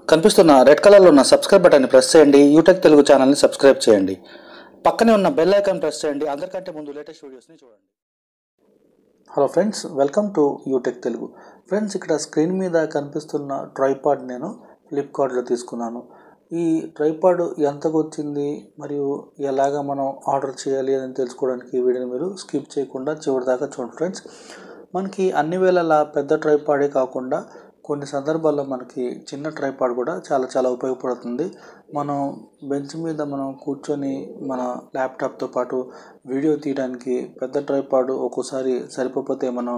కనిపిస్తున్న రెడ్ కలర్లో ఉన్న సబ్స్క్రైబ్ బటన్ని ప్రెస్ చేయండి. యూటెక్ తెలుగు ఛానల్ని సబ్స్క్రైబ్ చేయండి. పక్కనే ఉన్న బెల్ ఐకాన్ ప్రెస్ చేయండి. అందరికంటే ముందు లేటెస్ట్ వీడియోస్ని చూడండి. Hello friends, welcome to యూటెక్ Telugu. Friends, ఇక్కడ స్క్రీన్ మీద కనిపిస్తున్న ట్రైపాడ్ నేను ఫ్లిప్కార్ట్లో తీసుకున్నాను. ఈ ట్రైపాడ్ ఎంతకు వచ్చింది మరియు ఎలాగా మనం ఆర్డర్ చేయాలి అని తెలుసుకోవడానికి ఈ వీడియోని మీరు స్కిప్ చేయకుండా చివరి దాకా చూడండి. ఫ్రెండ్స్, మనకి అన్ని వేళలా పెద్ద ట్రైపాడే కాకుండా కొన్ని సందర్భాల్లో మనకి చిన్న ట్రైపాడ్ కూడా చాలా ఉపయోగపడుతుంది. మనం బెంచ్ మీద మనం కూర్చొని మన ల్యాప్టాప్తో పాటు వీడియో తీయడానికి పెద్ద ట్రైపాడ్ ఒక్కోసారి సరిపోతే మనం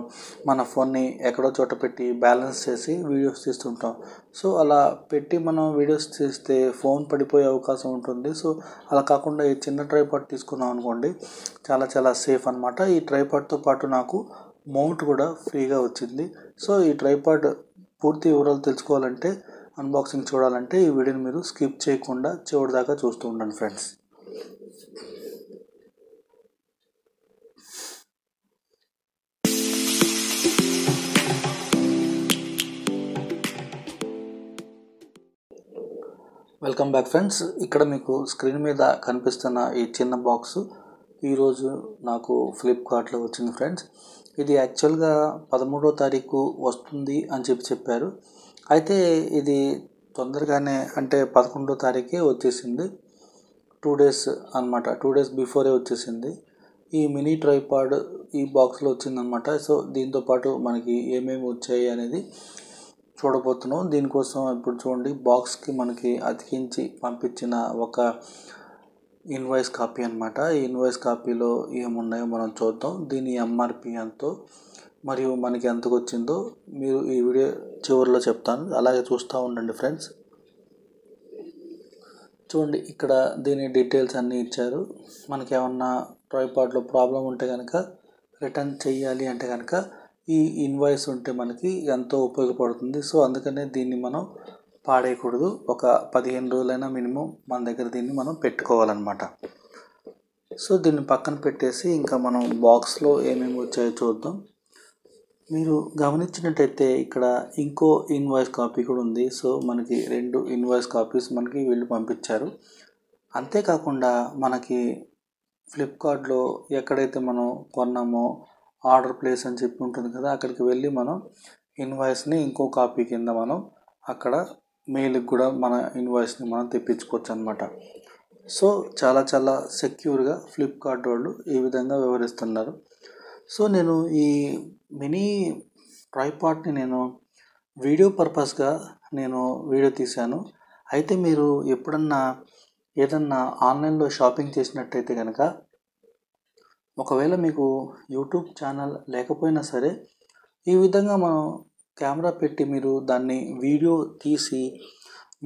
మన ఫోన్ని ఎక్కడో చోట పెట్టి బ్యాలెన్స్ చేసి వీడియోస్ తీస్తుంటాం. సో అలా పెట్టి మనం వీడియోస్ తీస్తే ఫోన్ పడిపోయే అవకాశం ఉంటుంది. సో అలా కాకుండా ఈ చిన్న ట్రైపాడ్ తీసుకున్నాం అనుకోండి, చాలా సేఫ్ అనమాట. ఈ ట్రైపాడ్తో పాటు నాకు మౌంట్ కూడా ఫ్రీగా వచ్చింది. సో ఈ ట్రైపాడ్ పూర్తి వివరాలు తెలుసుకోవాలంటే, అన్బాక్సింగ్ చూడాలంటే ఈ వీడియోని మీరు స్కిప్ చేయకుండా చివరి దాకా చూస్తూ ఉండండి ఫ్రెండ్స్. Welcome back friends. ఇక్కడ మీకు స్క్రీన్ మీద కనిపిస్తున్న ఈ చిన్న బాక్స్ ఈరోజు నాకు ఫ్లిప్కార్ట్లో వచ్చింది ఫ్రెండ్స్. ఇది యాక్చువల్గా 13వ తారీఖు వస్తుంది అని చెప్పారు. అయితే ఇది తొందరగానే, అంటే 11వ తారీఖే వచ్చేసింది. 2 డేస్ అనమాట. 2 డేస్ బిఫోరే వచ్చేసింది. ఈ మినీ ట్రైపాడ్ ఈ బాక్స్లో వచ్చిందనమాట. సో దీంతో పాటు మనకి ఏమేమి వచ్చాయి అనేది చూడబోతున్నాం. దీనికోసం ఇప్పుడు చూడండి, బాక్స్కి మనకి అతికించి పంపించిన ఒక ఇన్వాయిస్ కాపీ అనమాట. ఈ ఇన్వాయిస్ కాపీలో ఏమున్నాయో మనం చూద్దాం. దీని ఎంఆర్పి ఎంతో మరియు మనకి ఎంతకు వచ్చిందో మీరు ఈ వీడియో చివరిలో చెప్తాను. అలాగే చూస్తూ ఉండండి ఫ్రెండ్స్. చూడండి, ఇక్కడ దీని డీటెయిల్స్ అన్నీ ఇచ్చారు. మనకి ఏమన్నా ట్రైపాడ్లో ప్రాబ్లం ఉంటే కనుక, రిటర్న్ చేయాలి అంటే కనుక ఈ ఇన్వాయిస్ ఉంటే మనకి ఎంతో ఉపయోగపడుతుంది. సో అందుకనే దీన్ని మనం పాడేయకూడదు. ఒక 15 రోజులైనా మినిమం మన దగ్గర దీన్ని మనం పెట్టుకోవాలన్నమాట. సో దీన్ని పక్కన పెట్టేసి ఇంకా మనం బాక్స్లో ఏమేమి వచ్చాయో చూద్దాం. మీరు గమనించినట్టయితే ఇక్కడ ఇంకో ఇన్వాయిస్ కాపీ కూడా ఉంది. సో మనకి 2 ఇన్వాయిస్ కాపీస్ మనకి వీళ్ళు పంపించారు. అంతేకాకుండా మనకి ఫ్లిప్కార్ట్లో ఎక్కడైతే మనం కొన్నామో ఆర్డర్ ప్లేస్ అని చెప్పి ఉంటుంది కదా, అక్కడికి వెళ్ళి మనం ఇన్వాయిస్ని ఇంకో కాపీ కింద మనం అక్కడ మెయిల్కి కూడా మన ఇన్వాయిస్ని మనం తెప్పించుకోవచ్చు అనమాట. సో చాలా సెక్యూర్గా ఫ్లిప్కార్ట్ వాళ్ళు ఈ విధంగా వ్యవహరిస్తున్నారు. సో నేను ఈ మినీ ట్రైపాడ్ని నేను వీడియో పర్పస్గా నేను వీడియో తీశాను. అయితే మీరు ఎప్పుడన్నా ఏదన్నా ఆన్లైన్లో షాపింగ్ చేసినట్టయితే కనుక, ఒకవేళ మీకు యూట్యూబ్ ఛానల్ లేకపోయినా సరే ఈ విధంగా మనం కెమెరా పెట్టి మీరు దాన్ని వీడియో తీసి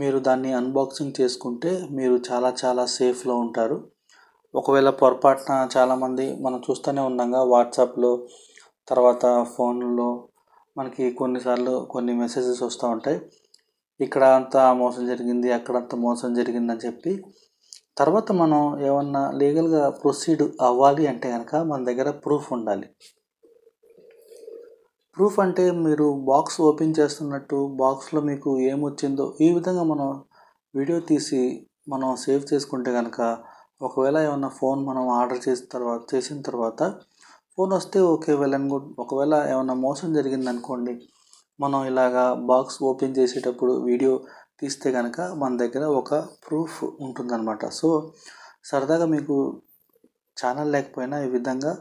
మీరు దాన్ని అన్బాక్సింగ్ చేసుకుంటే మీరు చాలా సేఫ్లో ఉంటారు. ఒకవేళ పొరపాటున చాలామంది మనం చూస్తూనే ఉన్నాగా, వాట్సాప్లో తర్వాత ఫోన్లో మనకి కొన్నిసార్లు కొన్ని మెసేజెస్ వస్తూ ఉంటాయి. ఇక్కడ అంతా మోసం జరిగింది, అక్కడంతా మోసం జరిగిందని చెప్పి. తర్వాత మనం ఏమన్నా లీగల్గా ప్రొసీడ్ అవ్వాలి అంటే కనుక మన దగ్గర ప్రూఫ్ ఉండాలి. ప్రూఫ్ అంటే మీరు బాక్స్ ఓపెన్ చేస్తున్నట్టు బాక్స్లో మీకు ఏమొచ్చిందో ఈ విధంగా మనం వీడియో తీసి మనం సేవ్ చేసుకుంటే కనుక, ఒకవేళ ఏమన్నా ఫోన్ మనం ఆర్డర్ చేసిన తర్వాత ఫోన్ వస్తే ఓకే, వెల్ అండ్ గుడ్. ఒకవేళ ఏమన్నా మోసం జరిగిందనుకోండి, మనం ఇలాగా బాక్స్ ఓపెన్ చేసేటప్పుడు వీడియో తీస్తే కనుక మన దగ్గర ఒక ప్రూఫ్ ఉంటుందన్నమాట. సో సరదాగా మీకు ఛానల్ లేకపోయినా ఈ విధంగా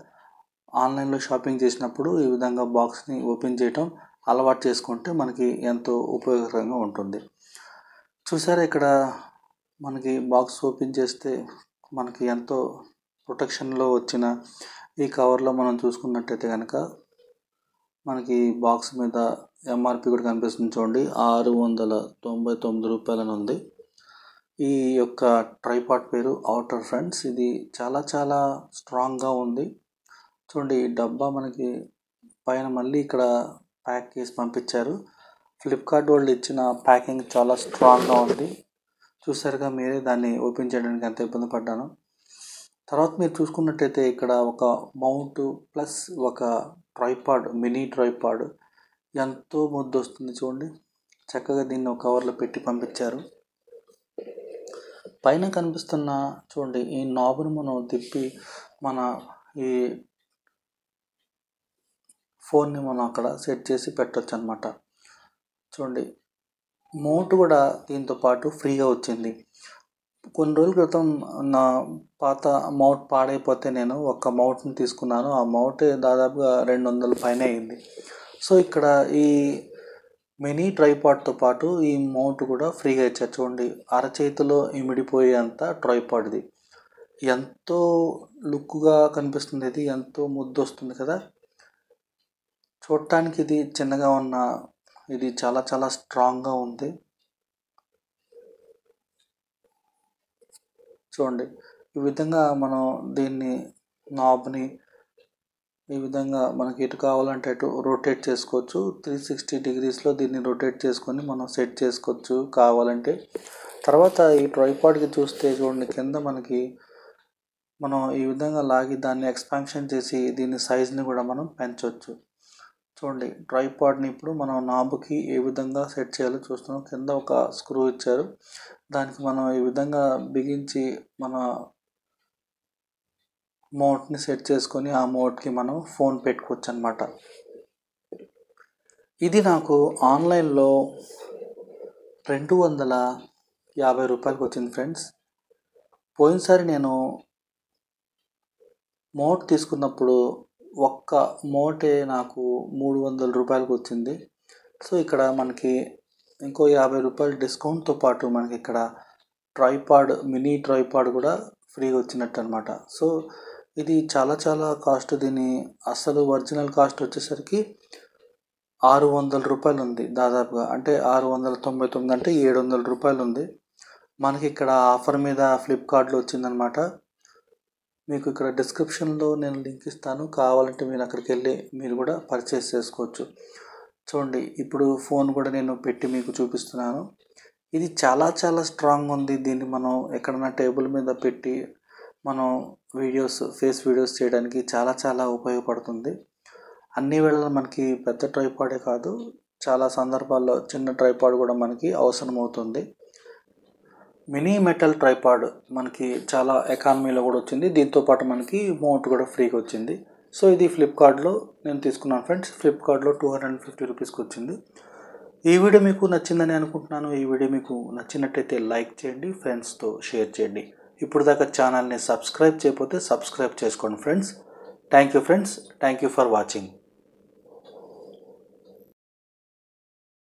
ఆన్లైన్లో షాపింగ్ చేసినప్పుడు ఈ విధంగా బాక్స్ని ఓపెన్ చేయటం అలవాటు చేసుకుంటే మనకి ఎంతో ఉపయోగకరంగా ఉంటుంది. చూసారా, ఇక్కడ మనకి బాక్స్ ఓపెన్ చేస్తే మనకి ఎంతో ప్రొటెక్షన్లో వచ్చిన ఈ కవర్లో మనం చూసుకున్నట్టయితే కనుక మనకి బాక్స్ మీద ఎంఆర్పి కూడా కనిపిస్తుంది. చూడండి, 699 రూపాయలని ఉంది. ఈ యొక్క ట్రైపాడ్ పేరు అవుటర్ ఫ్రెండ్స్. ఇది చాలా స్ట్రాంగ్గా ఉంది. చూడండి, ఈ డబ్బా మనకి పైన మళ్ళీ ఇక్కడ ప్యాక్ చేసి పంపించారు. ఫ్లిప్కార్ట్ వాళ్ళు ఇచ్చిన ప్యాకింగ్ చాలా స్ట్రాంగ్గా ఉంది. చూసారుగా మీరే, దాన్ని ఓపెన్ చేయడానికి ఎంత ఇబ్బంది పడ్డాను. తర్వాత మీరు చూసుకున్నట్టయితే ఇక్కడ ఒక మౌంట్ ప్లస్ ఒక ట్రైపాడ్, మినీ ట్రైపాడ్ ఎంతో ముద్దు వస్తుంది. చూడండి, చక్కగా దీన్ని ఒక కవర్లో పెట్టి పంపించారు. పైన కనిపిస్తున్న చూడండి ఈ నాబ్ను మనం తిప్పి మన ఈ ఫోన్ని మనం అక్కడ సెట్ చేసి పెట్టొచ్చు అనమాట. చూడండి మౌంట్ కూడా దీంతో పాటు ఫ్రీగా వచ్చింది. కొన్ని రోజుల క్రితం నా పాత మౌంట్ పాడైపోతే నేను ఒక మౌంట్ని తీసుకున్నాను. ఆ మౌంట్ దాదాపుగా 200 పైన అయింది. సో ఇక్కడ ఈ మినీ ట్రైపాడ్తో పాటు ఈ మౌంట్ కూడా ఫ్రీగా ఇచ్చారు. చూడండి అరచేతిలో ఇమిడిపోయేంత ట్రైపాడ్ది. ఎంతో లుక్గా కనిపిస్తుంది. ఇది ఎంతో ముద్దు వస్తుంది కదా. చూడటానికి ఇది చిన్నగా ఉన్న ఇది చాలా చాలా స్ట్రాంగ్గా ఉంది. చూడండి ఈ విధంగా మనం దీన్ని నాబ్ని ఈ విధంగా మనకి ఎటు కావాలంటే అటు రొటేట్ చేసుకోవచ్చు. 360 డిగ్రీస్లో దీన్ని రొటేట్ చేసుకొని మనం సెట్ చేసుకోవచ్చు కావాలంటే. తర్వాత ఈ ట్రైపాడ్కి చూస్తే చూడండి కింద మనకి మనం ఈ విధంగా లాగి దాన్ని ఎక్స్పాన్షన్ చేసి దీని సైజ్ని కూడా మనం పెంచవచ్చు. చూడండి ట్రైపాడ్ని ఇప్పుడు మనం నాబ్కి ఏ విధంగా సెట్ చేయాలో చూస్తున్నాం. కింద ఒక స్క్రూ ఇచ్చారు. దానికి మనం ఈ విధంగా బిగించి మన మౌంట్ని సెట్ చేసుకొని ఆ మౌంట్కి మనం ఫోన్ పెట్టుకోవచ్చు అనమాట. ఇది నాకు ఆన్లైన్లో 250 రూపాయలకి వచ్చింది ఫ్రెండ్స్. పోయినసారి నేను మౌంట్ తీసుకున్నప్పుడు ఒక్క మౌంటే నాకు 300 రూపాయలకి వచ్చింది. సో ఇక్కడ మనకి ఇంకో 50 రూపాయలు డిస్కౌంట్తో పాటు మనకి ఇక్కడ ట్రైపాడ్ మినీ ట్రైపాడ్ కూడా ఫ్రీగా వచ్చినట్టు అనమాట. సో ఇది చాలా చాలా కాస్ట్. దీని అసలు ఒరిజినల్ కాస్ట్ వచ్చేసరికి 600 రూపాయలు ఉంది దాదాపుగా. అంటే 699 అంటే 700 రూపాయలు ఉంది. మనకి ఇక్కడ ఆఫర్ మీద ఫ్లిప్కార్ట్లో వచ్చిందనమాట. మీకు ఇక్కడ డిస్క్రిప్షన్లో నేను లింక్ ఇస్తాను. కావాలంటే మీరు అక్కడికి వెళ్ళి మీరు కూడా పర్చేస్ చేసుకోవచ్చు. చూడండి ఇప్పుడు ఫోన్ కూడా నేను పెట్టి మీకు చూపిస్తున్నాను. ఇది చాలా చాలా స్ట్రాంగ్ ఉంది. దీన్ని మనం ఎక్కడైనా టేబుల్ మీద పెట్టి మనం ఫేస్ వీడియోస్ చేయడానికి చాలా చాలా ఉపయోగపడుతుంది. అన్ని వేళలా మనకి పెద్ద ట్రైపాడే కాదు, చాలా సందర్భాల్లో చిన్న ట్రైపాడ్ కూడా మనకి అవసరమవుతుంది. మినీ మెటల్ ట్రైపాడ్ మనకి చాలా ఎకానమీలో కూడా వచ్చింది. దీంతోపాటు మనకి మౌంట్ కూడా ఫ్రీగా వచ్చింది. సో ఇది ఫ్లిప్కార్ట్లో నేను తీసుకున్నాను ఫ్రెండ్స్. ఫ్లిప్కార్ట్లో 250 రూపీస్కి వచ్చింది. ఈ వీడియో మీకు నచ్చిందని అనుకుంటున్నాను. ఈ వీడియో మీకు నచ్చినట్టయితే లైక్ చేయండి, ఫ్రెండ్స్తో షేర్ చేయండి. ఇప్పుడు దాకా ఛానల్ని సబ్స్క్రైబ్ చేయకపోతే సబ్స్క్రైబ్ చేసుకోండి friends. Thank you friends. Thank you for watching.